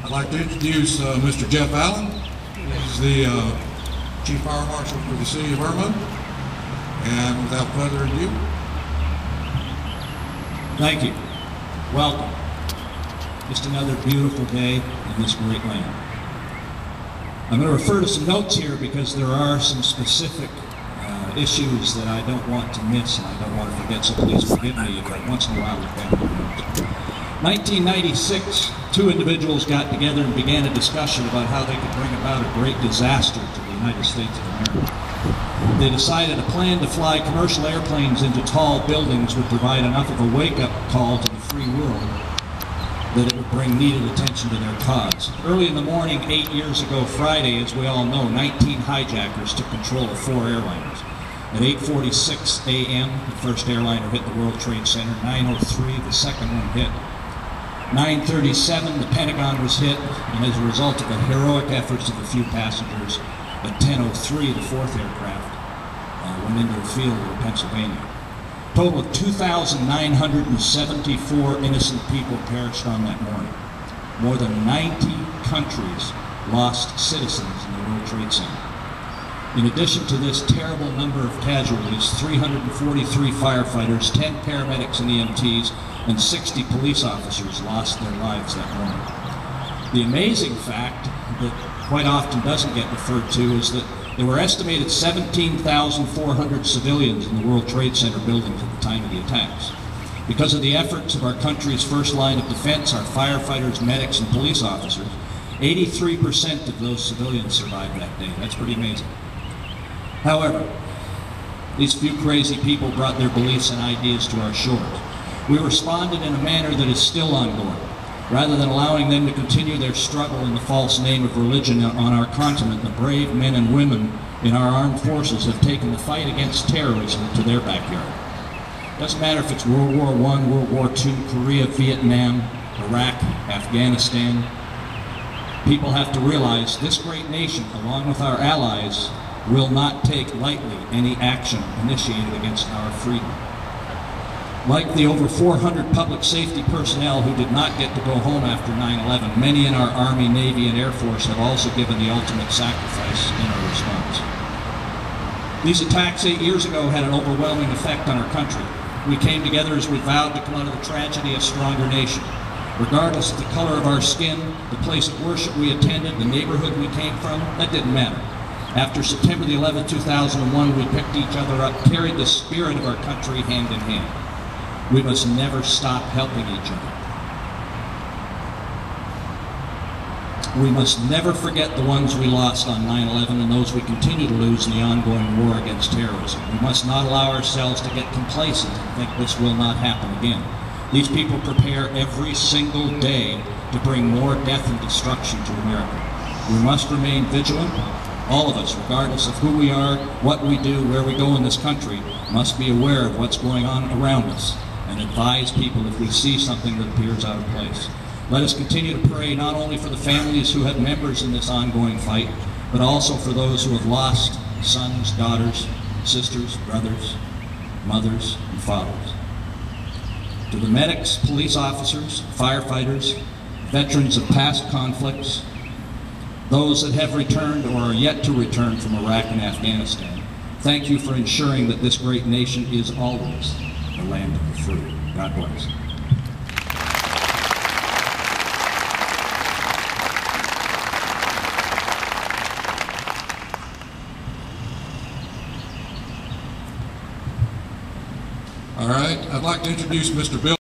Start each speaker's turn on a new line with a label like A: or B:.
A: I'd like to introduce Mr. Jeff Allen. He's the Chief Fire Marshal for the City of Irmo. And without further ado,
B: thank you. Welcome. Just another beautiful day in this great land. I'm going to refer to some notes here because there are some specific issues that I don't want to miss and I don't want to forget, so please forgive me if once in a while we've got to notes. 1996, two individuals got together and began a discussion about how they could bring about a great disaster to the United States of America. They decided a plan to fly commercial airplanes into tall buildings would provide enough of a wake-up call to the free world that it would bring needed attention to their cause. Early in the morning, 8 years ago Friday, as we all know, 19 hijackers took control of 4 airliners. At 8:46 a.m., the first airliner hit the World Trade Center. 9:03, the second one hit. 9:37, the Pentagon was hit, and as a result of the heroic efforts of a few passengers, at 10:03, the fourth aircraft went into a field in Pennsylvania. A total of 2,974 innocent people perished on that morning. More than 90 countries lost citizens in the World Trade Center. In addition to this terrible number of casualties, 343 firefighters, 10 paramedics and EMTs, and 60 police officers lost their lives that morning. The amazing fact that quite often doesn't get referred to is that there were estimated 17,400 civilians in the World Trade Center buildings at the time of the attacks. Because of the efforts of our country's first line of defense, our firefighters, medics, and police officers, 83% of those civilians survived that day. That's pretty amazing. However, these few crazy people brought their beliefs and ideas to our shores. We responded in a manner that is still ongoing. Rather than allowing them to continue their struggle in the false name of religion on our continent, the brave men and women in our armed forces have taken the fight against terrorism to their backyard. It doesn't matter if it's World War I, World War II, Korea, Vietnam, Iraq, Afghanistan. People have to realize this great nation, along with our allies, will not take lightly any action initiated against our freedom. Like the over 400 public safety personnel who did not get to go home after 9/11, many in our Army, Navy, and Air Force have also given the ultimate sacrifice in our response. These attacks 8 years ago had an overwhelming effect on our country. We came together as we vowed to come out of the tragedy a stronger nation. Regardless of the color of our skin, the place of worship we attended, the neighborhood we came from, that didn't matter. After September the 11th, 2001, we picked each other up, carried the spirit of our country hand in hand. We must never stop helping each other. We must never forget the ones we lost on 9/11 and those we continue to lose in the ongoing war against terrorism. We must not allow ourselves to get complacent and think this will not happen again. These people prepare every single day to bring more death and destruction to America. We must remain vigilant. All of us, regardless of who we are, what we do, where we go in this country, must be aware of what's going on around us and advise people if we see something that appears out of place. Let us continue to pray not only for the families who have members in this ongoing fight, but also for those who have lost sons, daughters, sisters, brothers, mothers, and fathers. To the medics, police officers, firefighters, veterans of past conflicts, those that have returned or are yet to return from Iraq and Afghanistan, thank you for ensuring that this great nation is always the land of the free. God bless.
A: all right, I'd like to introduce Mr. Bill.